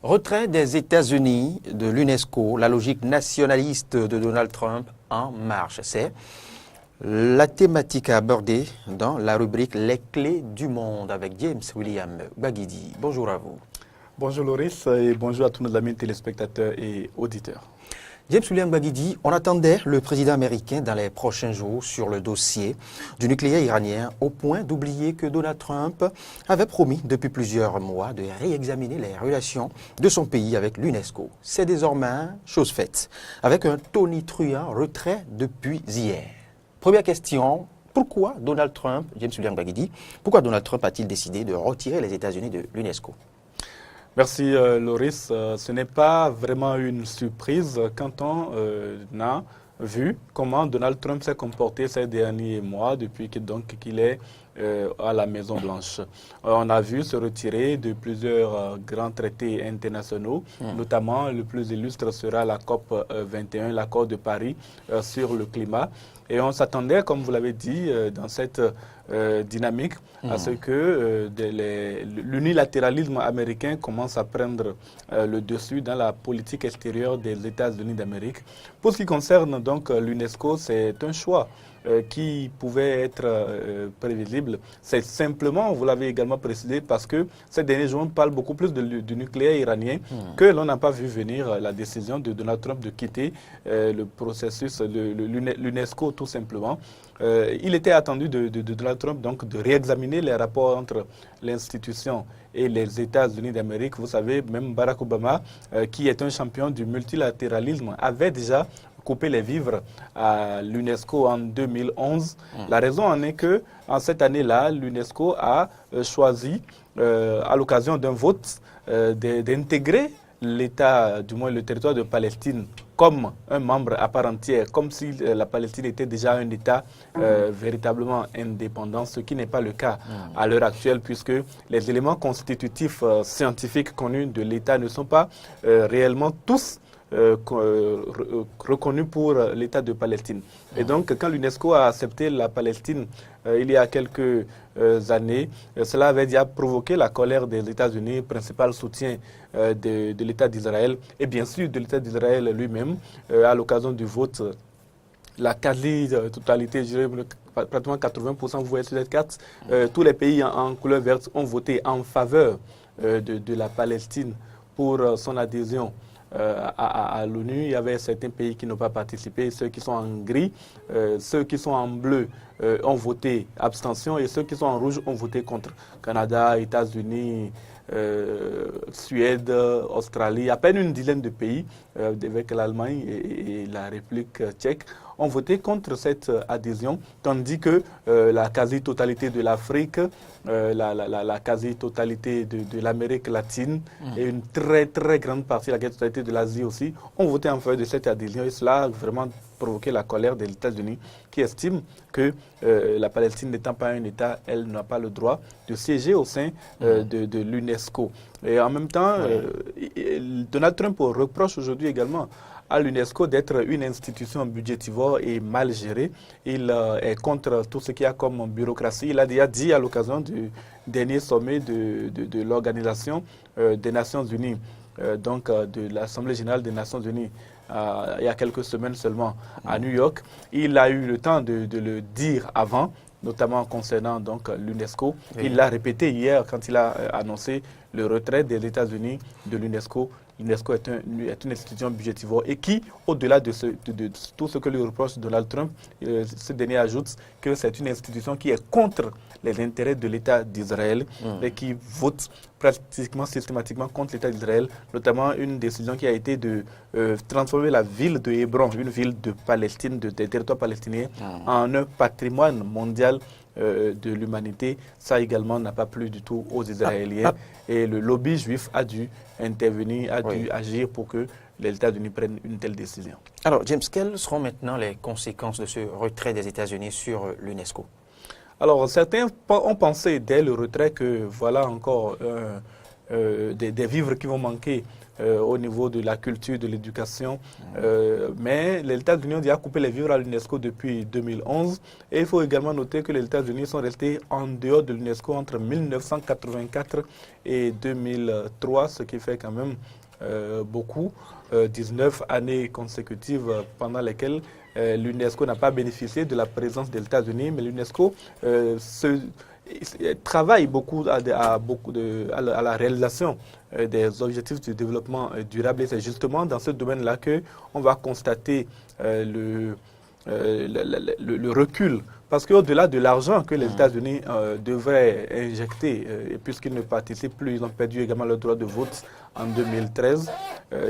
Retrait des États-Unis de l'UNESCO, la logique nationaliste de Donald Trump en marche. C'est la thématique à aborder dans la rubrique Les clés du monde avec James William Baguidi. Bonjour à vous. Bonjour Loris et bonjour à tous nos amis téléspectateurs et auditeurs. James William Baguidi, on attendait le président américain dans les prochains jours sur le dossier du nucléaire iranien au point d'oublier que Donald Trump avait promis depuis plusieurs mois de réexaminer les relations de son pays avec l'UNESCO. C'est désormais chose faite, avec un tonitruant retrait depuis hier. Première question, pourquoi Donald Trump, James William Baguidi, pourquoi Donald Trump a-t-il décidé de retirer les États-Unis de l'UNESCO ? Merci Loris. Ce n'est pas vraiment une surprise quand on a vu comment Donald Trump s'est comporté ces derniers mois depuis qu'il est à la Maison-Blanche. On a vu se retirer de plusieurs grands traités internationaux, notamment le plus illustre sera la COP 21, l'accord de Paris sur le climat. Et on s'attendait, comme vous l'avez dit, dans cette dynamique, à ce que l'unilatéralisme américain commence à prendre le dessus dans la politique extérieure des États-Unis d'Amérique. Pour ce qui concerne donc l'UNESCO, c'est un choix qui pouvait être prévisible. C'est simplement, vous l'avez également précisé, parce que ces derniers jours, on parle beaucoup plus du nucléaire iranien que l'on n'a pas vu venir la décision de Donald Trump de quitter le processus de l'UNESCO, tout simplement. Il était attendu de Donald Trump donc de réexaminer les rapports entre l'institution et les États-Unis d'Amérique. Vous savez, même Barack Obama, qui est un champion du multilatéralisme, avait déjà couper les vivres à l'UNESCO en 2011. La raison en est que, en cette année-là, l'UNESCO a choisi, à l'occasion d'un vote, d'intégrer l'État, du moins le territoire de Palestine, comme un membre à part entière, comme si la Palestine était déjà un État véritablement indépendant, ce qui n'est pas le cas à l'heure actuelle, puisque les éléments constitutifs scientifiques connus de l'État ne sont pas réellement tous reconnu pour l'État de Palestine. Et donc, quand l'UNESCO a accepté la Palestine il y a quelques années, cela avait déjà provoqué la colère des États-Unis, principal soutien de l'État d'Israël et bien sûr de l'État d'Israël lui-même. À l'occasion du vote, la quasi-totalité, je dirais pratiquement 80%, vous voyez sur cette carte, tous les pays en couleur verte ont voté en faveur de la Palestine pour son adhésion à l'ONU. Il y avait certains pays qui n'ont pas participé, ceux qui sont en gris, ceux qui sont en bleu ont voté abstention et ceux qui sont en rouge ont voté contre. Canada, États-Unis, Suède, Australie, à peine une dizaine de pays avec l'Allemagne et la République tchèque ont voté contre cette adhésion, tandis que la quasi-totalité de l'Afrique, la quasi-totalité de l'Amérique latine et une très très grande partie, la quasi-totalité de l'Asie aussi, ont voté en faveur de cette adhésion. Et cela a vraiment provoqué la colère des États-Unis qui estiment que la Palestine n'étant pas un État, elle n'a pas le droit de siéger au sein de l'UNESCO. Et en même temps, Donald Trump reproche aujourd'hui également à l'UNESCO d'être une institution budgétivore et mal gérée. Il est contre tout ce qu'il y a comme bureaucratie. Il a déjà dit à l'occasion du dernier sommet de l'Organisation des Nations Unies, donc de l'Assemblée générale des Nations Unies, il y a quelques semaines seulement à New York. Il a eu le temps de le dire avant, notamment concernant donc l'UNESCO. Oui. Il l'a répété hier quand il a annoncé le retrait des États-Unis de l'UNESCO. L'UNESCO est une institution budgétivore et qui, au-delà de tout ce que lui reproche Donald Trump, ce dernier ajoute que c'est une institution qui est contre les intérêts de l'État d'Israël et qui vote pratiquement systématiquement contre l'État d'Israël, notamment une décision qui a été de transformer la ville de Hébron, une ville de Palestine, des territoires palestiniens, en un patrimoine mondial de l'humanité. Ça également n'a pas plu du tout aux Israéliens. Et le lobby juif a dû intervenir, a dû agir pour que les États-Unis prennent une telle décision. Alors, James, quelles seront maintenant les conséquences de ce retrait des États-Unis sur l'UNESCO ? Alors, certains ont pensé dès le retrait que voilà encore des vivres qui vont manquer au niveau de la culture, de l'éducation. Mais les États-Unis ont déjà coupé les vivres à l'UNESCO depuis 2011. Et il faut également noter que les États-Unis sont restés en dehors de l'UNESCO entre 1984 et 2003, ce qui fait quand même beaucoup, 19 années consécutives pendant lesquelles l'UNESCO n'a pas bénéficié de la présence des États-Unis, mais l'UNESCO travaille beaucoup à la réalisation des objectifs du développement durable. Et c'est justement dans ce domaine-là qu'on va constater le recul. Parce qu'au-delà de l'argent que les États-Unis devraient injecter, puisqu'ils ne participent plus, ils ont perdu également leur droit de vote en 2013,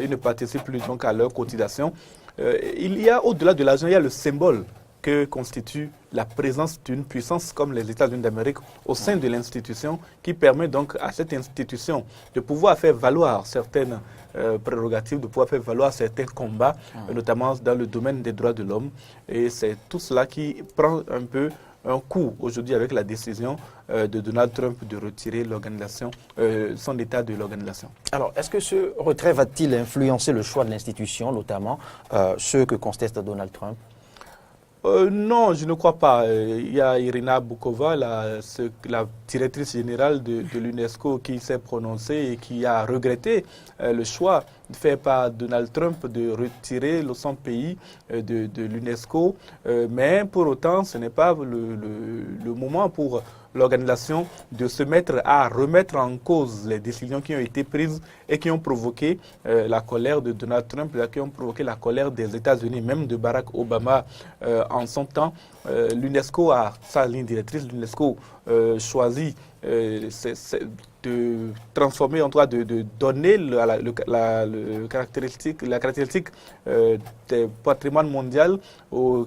ils ne participent plus donc à leur cotisation. Il y a, au-delà de l'argent, il y a le symbole que constitue la présence d'une puissance comme les États-Unis d'Amérique au sein de l'institution, qui permet donc à cette institution de pouvoir faire valoir certaines prérogatives, de pouvoir faire valoir certains combats, notamment dans le domaine des droits de l'homme. Et c'est tout cela qui prend un peu un coup aujourd'hui avec la décision de Donald Trump de retirer l'organisation, son état de l'organisation. Alors, est-ce que ce retrait va-t-il influencer le choix de l'institution, notamment ceux que conteste Donald Trump? Non, je ne crois pas. Il y a Irina Bokova, la directrice générale de l'UNESCO, qui s'est prononcée et qui a regretté le choix fait par Donald Trump de retirer son pays de l'UNESCO. Mais pour autant, ce n'est pas le moment pour l'organisation de se mettre à remettre en cause les décisions qui ont été prises et qui ont provoqué la colère de Donald Trump, qui ont provoqué la colère des États-Unis, même de Barack Obama en son temps. L'UNESCO a sa ligne directrice, l'UNESCO choisit de transformer, en tout cas de donner la caractéristique des patrimoines mondiaux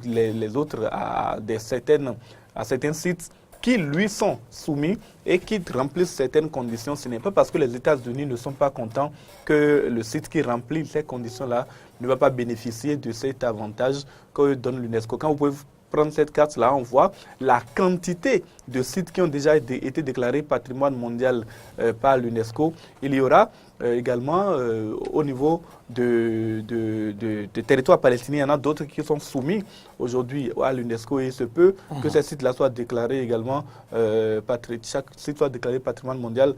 les autres à certains sites qui lui sont soumis et qui remplissent certaines conditions. Ce n'est pas parce que les États-Unis ne sont pas contents que le site qui remplit ces conditions-là ne va pas bénéficier de cet avantage que donne l'UNESCO. Quand vous pouvez prendre cette carte-là, on voit la quantité de sites qui ont déjà été déclarés patrimoine mondial par l'UNESCO. Il y aura également au niveau de territoires palestiniens, il y en a d'autres qui sont soumis aujourd'hui à l'UNESCO et il se peut que ces sites-là soient déclarés également, chaque site soit déclaré patrimoine mondial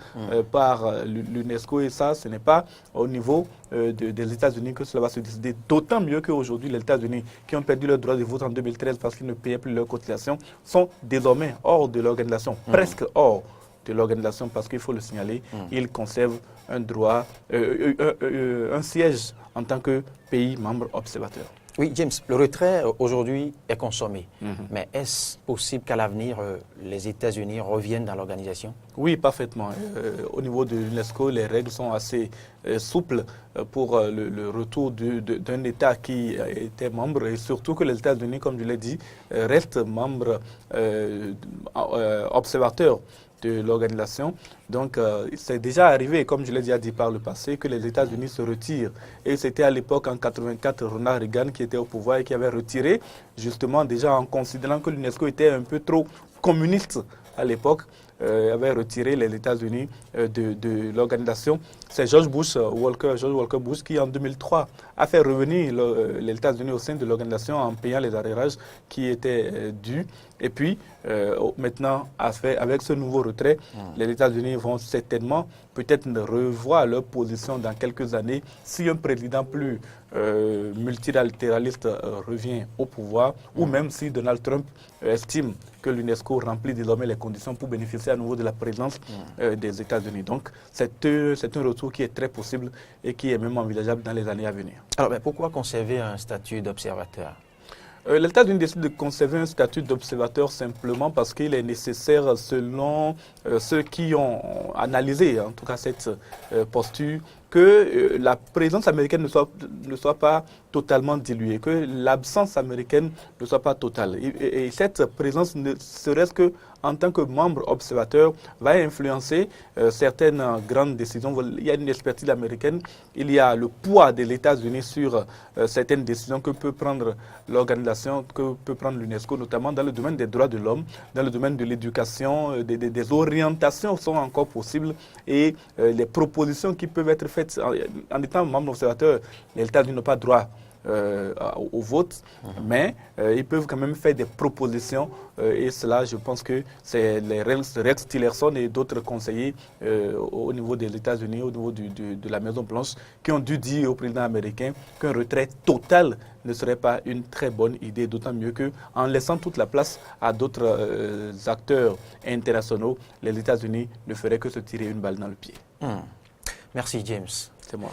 par l'UNESCO et ça, ce n'est pas au niveau des États-Unis que cela va se décider. D'autant mieux qu'aujourd'hui, les États-Unis qui ont perdu leur droit de vote en 2013 parce qu'ils ne payaient plus leur cotisation sont désormais hors de l'organisation, presque hors de l'organisation parce qu'il faut le signaler, ils conservent un droit, un siège en tant que pays membre observateur. Oui, James, le retrait aujourd'hui est consommé. Mais est-ce possible qu'à l'avenir, les États-Unis reviennent dans l'organisation? Oui, parfaitement. Au niveau de l'UNESCO, les règles sont assez souples pour le retour d'un État qui était membre et surtout que les États-Unis, comme je l'ai dit, restent membres observateurs de l'organisation. Donc, c'est déjà arrivé, comme je l'ai déjà dit par le passé, que les États-Unis se retirent. Et c'était à l'époque, en 1984, Ronald Reagan qui était au pouvoir et qui avait retiré, justement, déjà en considérant que l'UNESCO était un peu trop communiste à l'époque, avait retiré les États-Unis de l'organisation. C'est George Walker Bush qui, en 2003, a fait revenir les États-Unis au sein de l'organisation en payant les arrérages qui étaient dus. Et puis, maintenant, avec ce nouveau retrait, les États-Unis vont certainement peut-être revoir leur position dans quelques années si un président plus multilatéraliste revient au pouvoir ou même si Donald Trump estime que l'UNESCO remplit désormais les conditions pour bénéficier à nouveau de la présence des États-Unis. Donc, c'est un retour qui est très possible et qui est même envisageable dans les années à venir. Alors, mais pourquoi conserver un statut d'observateur? Les États-Unis décident de conserver un statut d'observateur simplement parce qu'il est nécessaire, selon ceux qui ont analysé, en tout cas cette posture, que la présence américaine ne soit pas totalement diluée, que l'absence américaine ne soit pas totale. Et cette présence, ne serait-ce que en tant que membre observateur, va influencer certaines grandes décisions. Il y a une expertise américaine, il y a le poids des États-Unis sur certaines décisions que peut prendre l'organisation, que peut prendre l'UNESCO, notamment dans le domaine des droits de l'homme, dans le domaine de l'éducation, des orientations sont encore possibles et les propositions qui peuvent être faites fait, en étant membre observateur, les États-Unis n'ont pas droit au vote, mais ils peuvent quand même faire des propositions et cela, je pense que c'est les Rex Tillerson et d'autres conseillers au niveau des États-Unis, au niveau de la Maison-Blanche, qui ont dû dire au président américain qu'un retrait total ne serait pas une très bonne idée, d'autant mieux qu'en laissant toute la place à d'autres acteurs internationaux, les États-Unis ne feraient que se tirer une balle dans le pied. Merci James. C'est moi.